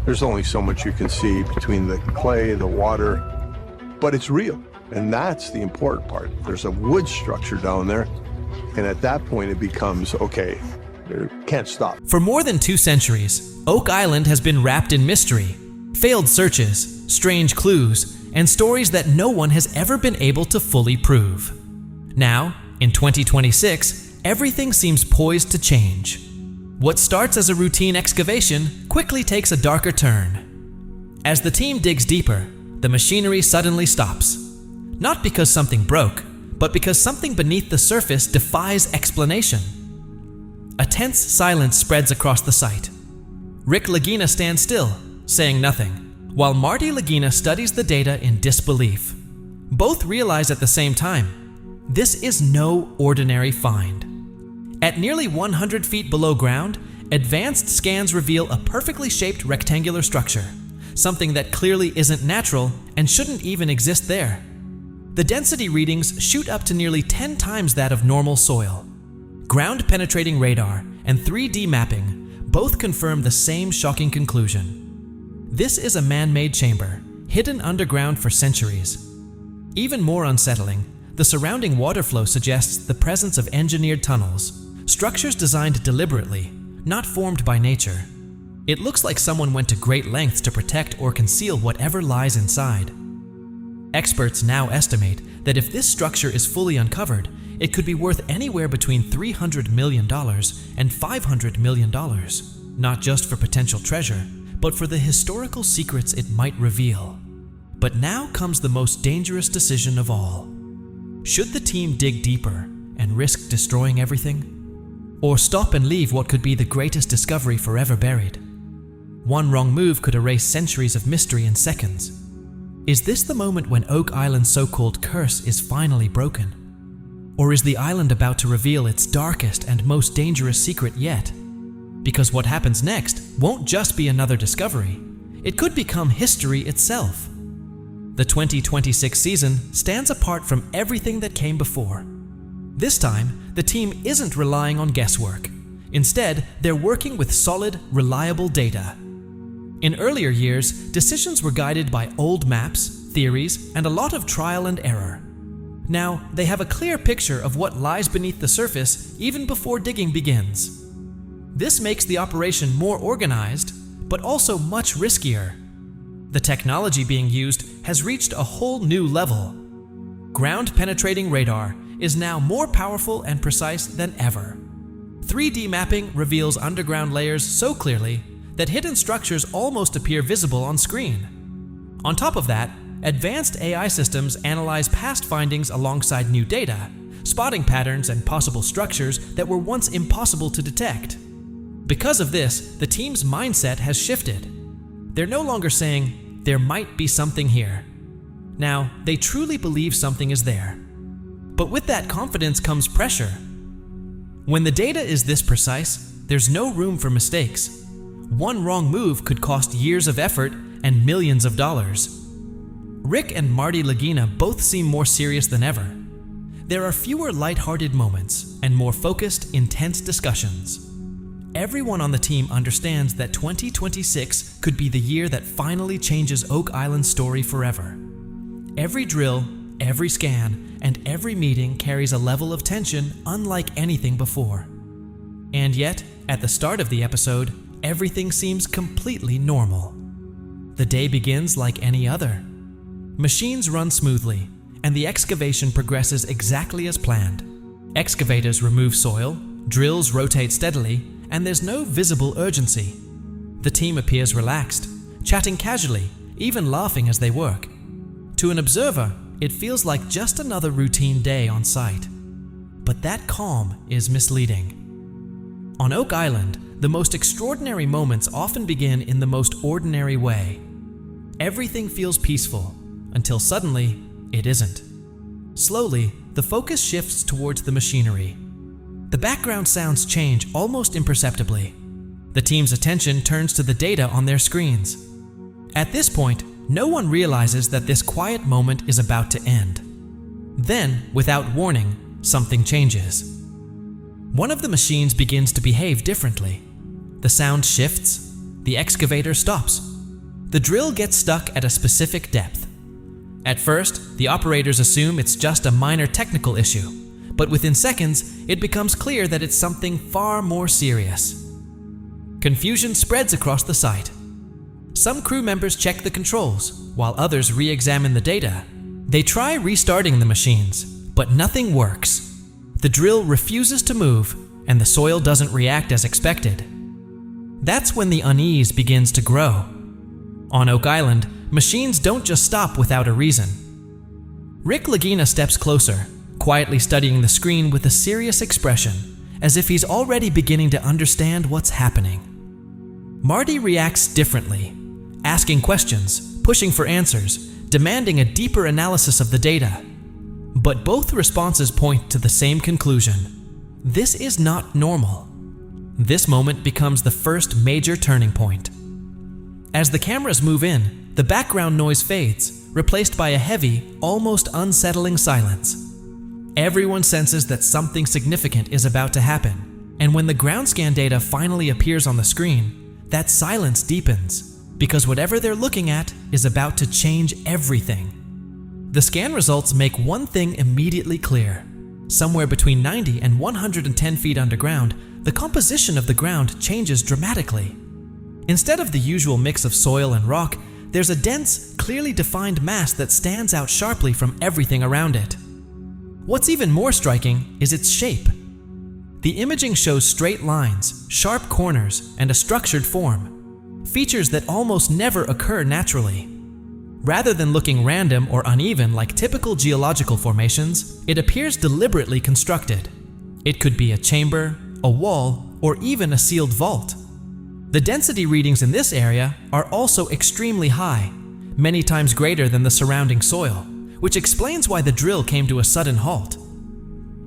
There's only so much you can see between the clay, the water, but it's real. And that's the important part. There's a wood structure down there, and at that point it becomes, okay, can't stop. For more than 2 centuries, Oak Island has been wrapped in mystery, failed searches, strange clues, and stories that no one has ever been able to fully prove. Now, in 2026, everything seems poised to change. What starts as a routine excavation quickly takes a darker turn. As the team digs deeper, the machinery suddenly stops. Not because something broke, but because something beneath the surface defies explanation. A tense silence spreads across the site. Rick Lagina stands still, saying nothing, while Marty Lagina studies the data in disbelief. Both realize at the same time, this is no ordinary find. At nearly 100 feet below ground, advanced scans reveal a perfectly shaped rectangular structure, something that clearly isn't natural and shouldn't even exist there. The density readings shoot up to nearly 10 times that of normal soil. Ground-penetrating radar and 3D mapping both confirm the same shocking conclusion. This is a man-made chamber, hidden underground for centuries. Even more unsettling, the surrounding water flow suggests the presence of engineered tunnels, structures designed deliberately, not formed by nature. It looks like someone went to great lengths to protect or conceal whatever lies inside. Experts now estimate that if this structure is fully uncovered, it could be worth anywhere between $300 million and $500 million, not just for potential treasure, but for the historical secrets it might reveal. But now comes the most dangerous decision of all. Should the team dig deeper and risk destroying everything? Or stop and leave what could be the greatest discovery forever buried? One wrong move could erase centuries of mystery in seconds. Is this the moment when Oak Island's so-called curse is finally broken? Or is the island about to reveal its darkest and most dangerous secret yet? Because what happens next won't just be another discovery. It could become history itself. The 2026 season stands apart from everything that came before. This time, the team isn't relying on guesswork. Instead, they're working with solid, reliable data. In earlier years, decisions were guided by old maps, theories, and a lot of trial and error. Now, they have a clear picture of what lies beneath the surface even before digging begins. This makes the operation more organized, but also much riskier. The technology being used has reached a whole new level. Ground-penetrating radar is now more powerful and precise than ever. 3D mapping reveals underground layers so clearly that hidden structures almost appear visible on screen. On top of that, advanced AI systems analyze past findings alongside new data, spotting patterns and possible structures that were once impossible to detect. Because of this, the team's mindset has shifted. They're no longer saying, "There might be something here." Now, they truly believe something is there. But with that confidence comes pressure. When the data is this precise, there's no room for mistakes. One wrong move could cost years of effort and millions of dollars. Rick and Marty Lagina both seem more serious than ever. There are fewer lighthearted moments and more focused, intense discussions. Everyone on the team understands that 2026 could be the year that finally changes Oak Island's story forever. Every drill, every scan, and every meeting carries a level of tension unlike anything before. And yet, at the start of the episode, everything seems completely normal. The day begins like any other. Machines run smoothly, and the excavation progresses exactly as planned. Excavators remove soil, drills rotate steadily, and there's no visible urgency. The team appears relaxed, chatting casually, even laughing as they work. To an observer, it feels like just another routine day on site. But that calm is misleading. On Oak Island, the most extraordinary moments often begin in the most ordinary way. Everything feels peaceful, until suddenly, it isn't. Slowly, the focus shifts towards the machinery. The background sounds change almost imperceptibly. The team's attention turns to the data on their screens. At this point, no one realizes that this quiet moment is about to end. Then, without warning, something changes. One of the machines begins to behave differently. The sound shifts, the excavator stops, The drill gets stuck at a specific depth. At first, the operators assume it's just a minor technical issue, but within seconds, it becomes clear that it's something far more serious. Confusion spreads across the site. Some crew members check the controls, while others re-examine the data. They try restarting the machines, but nothing works. The drill refuses to move, and the soil doesn't react as expected. That's when the unease begins to grow. On Oak Island, machines don't just stop without a reason. Rick Lagina steps closer, quietly studying the screen with a serious expression, as if he's already beginning to understand what's happening. Marty reacts differently, asking questions, pushing for answers, demanding a deeper analysis of the data. But both responses point to the same conclusion. This is not normal. This moment becomes the first major turning point. As the cameras move in, the background noise fades, replaced by a heavy, almost unsettling silence. Everyone senses that something significant is about to happen, and when the ground scan data finally appears on the screen, that silence deepens, because whatever they're looking at is about to change everything. The scan results make one thing immediately clear. Somewhere between 90 and 110 feet underground, the composition of the ground changes dramatically. Instead of the usual mix of soil and rock, there's a dense, clearly defined mass that stands out sharply from everything around it. What's even more striking is its shape. The imaging shows straight lines, sharp corners, and a structured form, features that almost never occur naturally. Rather than looking random or uneven like typical geological formations, it appears deliberately constructed. It could be a chamber, a wall, or even a sealed vault. The density readings in this area are also extremely high, many times greater than the surrounding soil, which explains why the drill came to a sudden halt.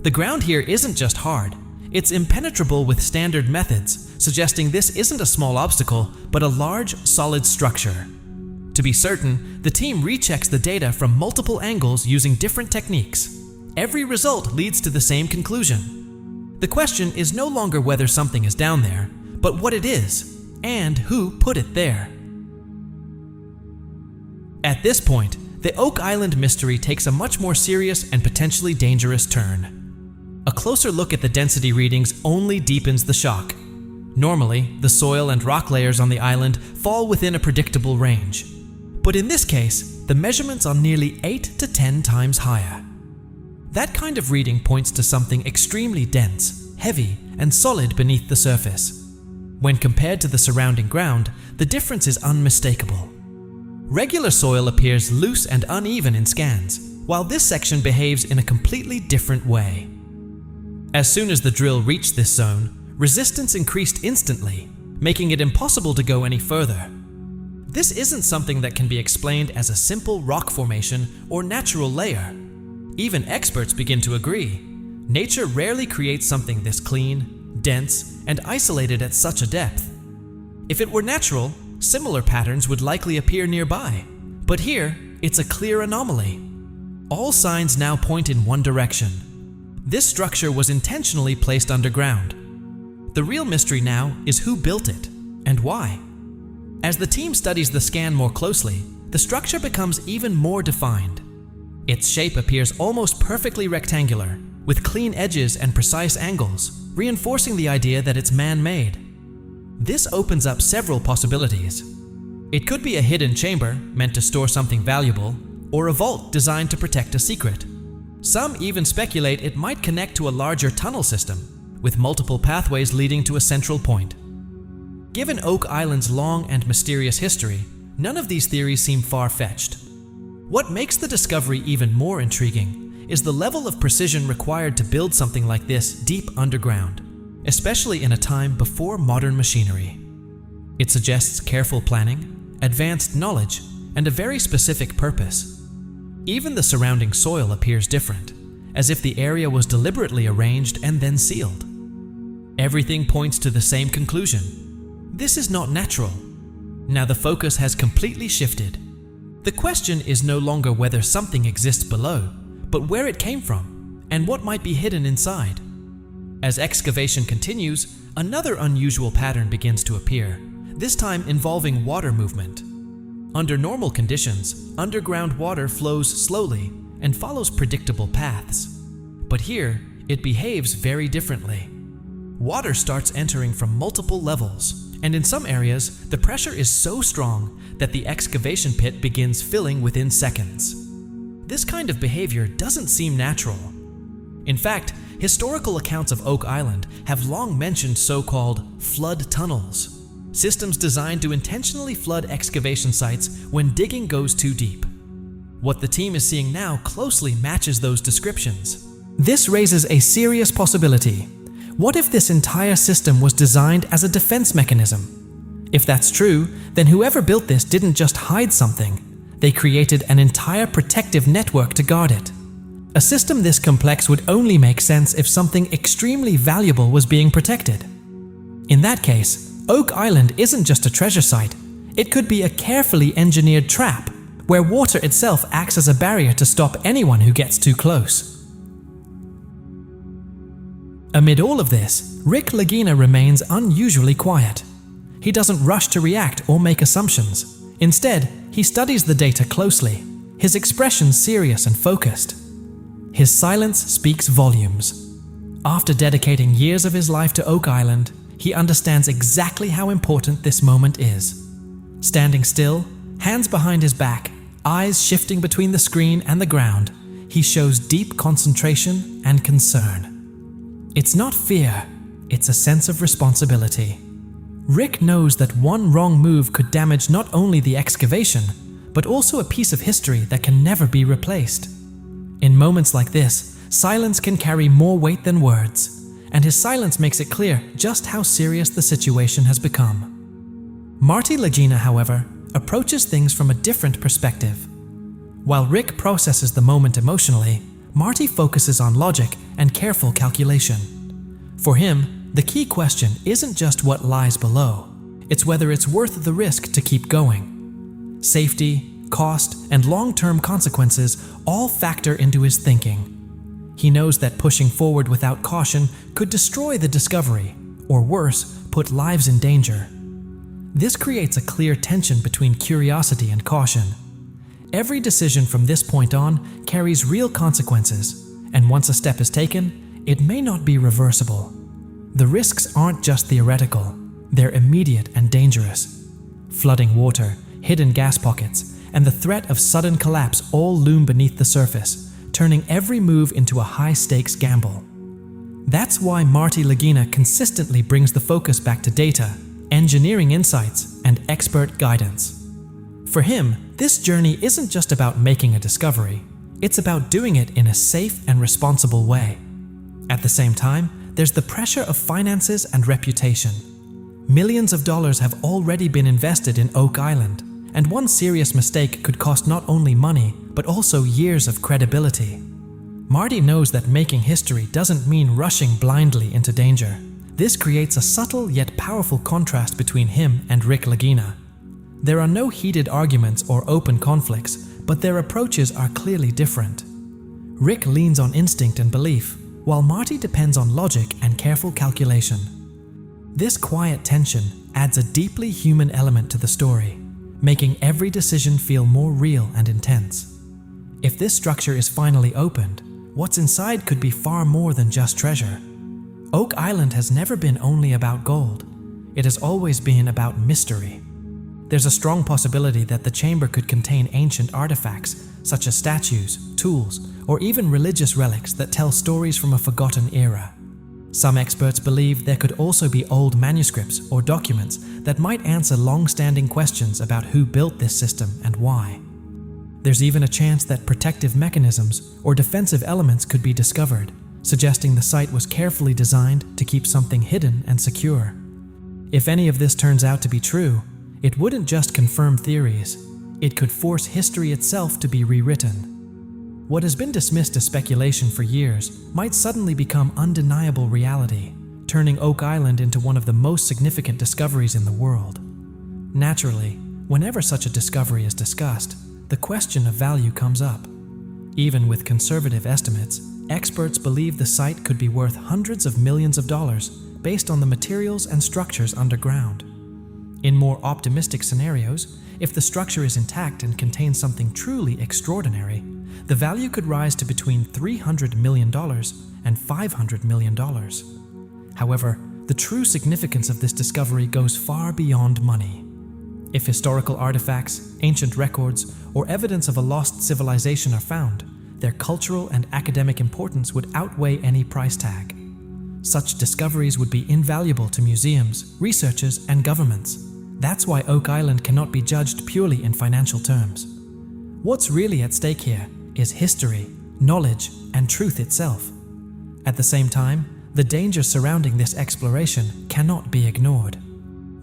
The ground here isn't just hard, it's impenetrable with standard methods, suggesting this isn't a small obstacle, but a large, solid structure. To be certain, the team rechecks the data from multiple angles using different techniques. Every result leads to the same conclusion. The question is no longer whether something is down there, but what it is, and who put it there. At this point, the Oak Island mystery takes a much more serious and potentially dangerous turn. A closer look at the density readings only deepens the shock. Normally, the soil and rock layers on the island fall within a predictable range. But in this case, the measurements are nearly 8 to 10 times higher. That kind of reading points to something extremely dense, heavy, and solid beneath the surface. When compared to the surrounding ground, the difference is unmistakable. Regular soil appears loose and uneven in scans, while this section behaves in a completely different way. As soon as the drill reached this zone, resistance increased instantly, making it impossible to go any further. This isn't something that can be explained as a simple rock formation or natural layer. Even experts begin to agree. Nature rarely creates something this clean, dense, and isolated at such a depth. If it were natural, similar patterns would likely appear nearby. But here, it's a clear anomaly. All signs now point in one direction. This structure was intentionally placed underground. The real mystery now is who built it, and why. As the team studies the scan more closely, the structure becomes even more defined. Its shape appears almost perfectly rectangular, with clean edges and precise angles, reinforcing the idea that it's man-made. This opens up several possibilities. It could be a hidden chamber meant to store something valuable, or a vault designed to protect a secret. Some even speculate it might connect to a larger tunnel system, with multiple pathways leading to a central point. Given Oak Island's long and mysterious history, none of these theories seem far-fetched. What makes the discovery even more intriguing is the level of precision required to build something like this deep underground, especially in a time before modern machinery. It suggests careful planning, advanced knowledge, and a very specific purpose. Even the surrounding soil appears different, as if the area was deliberately arranged and then sealed. Everything points to the same conclusion. This is not natural. Now the focus has completely shifted. The question is no longer whether something exists below, but where it came from, and what might be hidden inside. As excavation continues, another unusual pattern begins to appear, this time involving water movement. Under normal conditions, underground water flows slowly and follows predictable paths. But here, it behaves very differently. Water starts entering from multiple levels, and in some areas, the pressure is so strong that the excavation pit begins filling within seconds. This kind of behavior doesn't seem natural. In fact, historical accounts of Oak Island have long mentioned so-called flood tunnels, systems designed to intentionally flood excavation sites when digging goes too deep. What the team is seeing now closely matches those descriptions. This raises a serious possibility. What if this entire system was designed as a defense mechanism? If that's true, then whoever built this didn't just hide something. They created an entire protective network to guard it. A system this complex would only make sense if something extremely valuable was being protected. In that case, Oak Island isn't just a treasure site. It could be a carefully engineered trap, where water itself acts as a barrier to stop anyone who gets too close. Amid all of this, Rick Lagina remains unusually quiet. He doesn't rush to react or make assumptions. Instead, he studies the data closely, his expression serious and focused. His silence speaks volumes. After dedicating years of his life to Oak Island, he understands exactly how important this moment is. Standing still, hands behind his back, eyes shifting between the screen and the ground, he shows deep concentration and concern. It's not fear, it's a sense of responsibility. Rick knows that one wrong move could damage not only the excavation, but also a piece of history that can never be replaced. In moments like this, silence can carry more weight than words, and his silence makes it clear just how serious the situation has become. Marty Lagina, however, approaches things from a different perspective. While Rick processes the moment emotionally, Marty focuses on logic and careful calculation. For him, the key question isn't just what lies below, it's whether it's worth the risk to keep going. Safety, cost, and long-term consequences all factor into his thinking. He knows that pushing forward without caution could destroy the discovery, or worse, put lives in danger. This creates a clear tension between curiosity and caution. Every decision from this point on carries real consequences, and once a step is taken, it may not be reversible. The risks aren't just theoretical, they're immediate and dangerous. Flooding water, hidden gas pockets, and the threat of sudden collapse all loom beneath the surface, turning every move into a high-stakes gamble. That's why Marty Lagina consistently brings the focus back to data, engineering insights, and expert guidance. For him, this journey isn't just about making a discovery, it's about doing it in a safe and responsible way. At the same time, there's the pressure of finances and reputation. Millions of dollars have already been invested in Oak Island, and one serious mistake could cost not only money, but also years of credibility. Marty knows that making history doesn't mean rushing blindly into danger. This creates a subtle yet powerful contrast between him and Rick Lagina. There are no heated arguments or open conflicts, but their approaches are clearly different. Rick leans on instinct and belief, while Marty depends on logic and careful calculation. This quiet tension adds a deeply human element to the story, making every decision feel more real and intense. If this structure is finally opened, what's inside could be far more than just treasure. Oak Island has never been only about gold. It has always been about mystery. There's a strong possibility that the chamber could contain ancient artifacts, such as statues, tools, or even religious relics that tell stories from a forgotten era. Some experts believe there could also be old manuscripts or documents that might answer long-standing questions about who built this system and why. There's even a chance that protective mechanisms or defensive elements could be discovered, suggesting the site was carefully designed to keep something hidden and secure. If any of this turns out to be true, it wouldn't just confirm theories, it could force history itself to be rewritten. What has been dismissed as speculation for years might suddenly become undeniable reality, turning Oak Island into one of the most significant discoveries in the world. Naturally, whenever such a discovery is discussed, the question of value comes up. Even with conservative estimates, experts believe the site could be worth hundreds of millions of dollars based on the materials and structures underground. In more optimistic scenarios, if the structure is intact and contains something truly extraordinary, the value could rise to between $300 million and $500 million. However, the true significance of this discovery goes far beyond money. If historical artifacts, ancient records, or evidence of a lost civilization are found, their cultural and academic importance would outweigh any price tag. Such discoveries would be invaluable to museums, researchers, and governments. That's why Oak Island cannot be judged purely in financial terms. What's really at stake here is history, knowledge, and truth itself. At the same time, the danger surrounding this exploration cannot be ignored.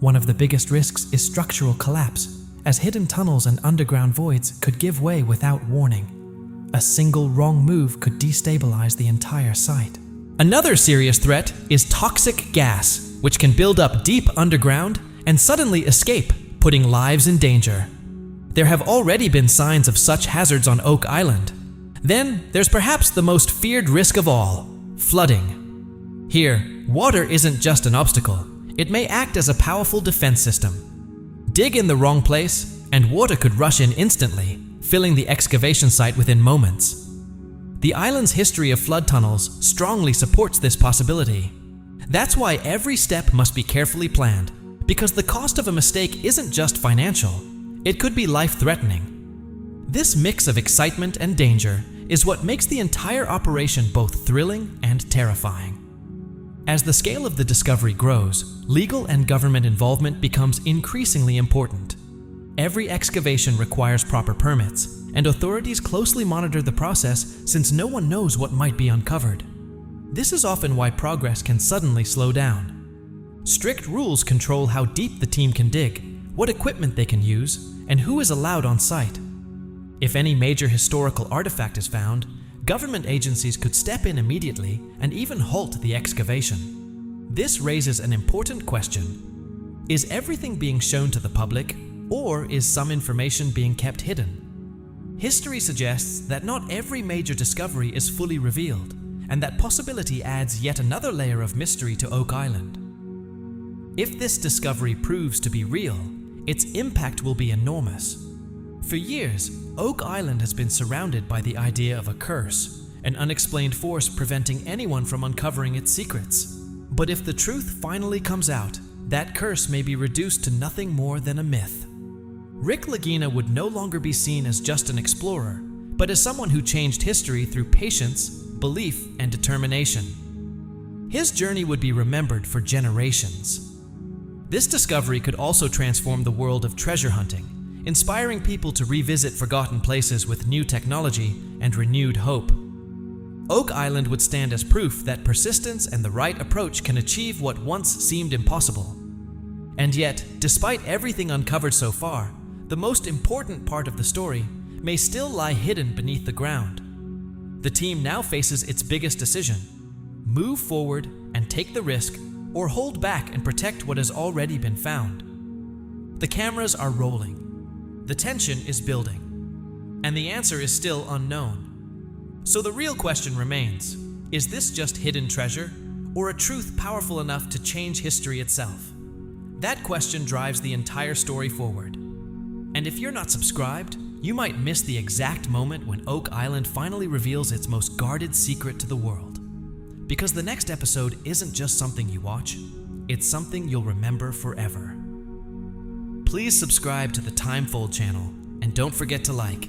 One of the biggest risks is structural collapse, as hidden tunnels and underground voids could give way without warning. A single wrong move could destabilize the entire site. Another serious threat is toxic gas, which can build up deep underground and suddenly escape, putting lives in danger. There have already been signs of such hazards on Oak Island. Then there's perhaps the most feared risk of all, flooding. Here, water isn't just an obstacle. It may act as a powerful defense system. Dig in the wrong place, and water could rush in instantly, filling the excavation site within moments. The island's history of flood tunnels strongly supports this possibility. That's why every step must be carefully planned, because the cost of a mistake isn't just financial, it could be life-threatening. This mix of excitement and danger is what makes the entire operation both thrilling and terrifying. As the scale of the discovery grows, legal and government involvement becomes increasingly important. Every excavation requires proper permits, and authorities closely monitor the process since no one knows what might be uncovered. This is often why progress can suddenly slow down. Strict rules control how deep the team can dig, what equipment they can use, and who is allowed on site. If any major historical artifact is found, government agencies could step in immediately and even halt the excavation. This raises an important question. Is everything being shown to the public, or is some information being kept hidden? History suggests that not every major discovery is fully revealed, and that possibility adds yet another layer of mystery to Oak Island. If this discovery proves to be real, its impact will be enormous. For years, Oak Island has been surrounded by the idea of a curse, an unexplained force preventing anyone from uncovering its secrets. But if the truth finally comes out, that curse may be reduced to nothing more than a myth. Rick Lagina would no longer be seen as just an explorer, but as someone who changed history through patience, belief, and determination. His journey would be remembered for generations. This discovery could also transform the world of treasure hunting, inspiring people to revisit forgotten places with new technology and renewed hope. Oak Island would stand as proof that persistence and the right approach can achieve what once seemed impossible. And yet, despite everything uncovered so far, the most important part of the story may still lie hidden beneath the ground. The team now faces its biggest decision: move forward and take the risk, or hold back and protect what has already been found. The cameras are rolling. The tension is building, and the answer is still unknown. So the real question remains: is this just hidden treasure, or a truth powerful enough to change history itself? That question drives the entire story forward. And if you're not subscribed, you might miss the exact moment when Oak Island finally reveals its most guarded secret to the world. Because the next episode isn't just something you watch, it's something you'll remember forever. Please subscribe to the Timefold channel, and don't forget to like.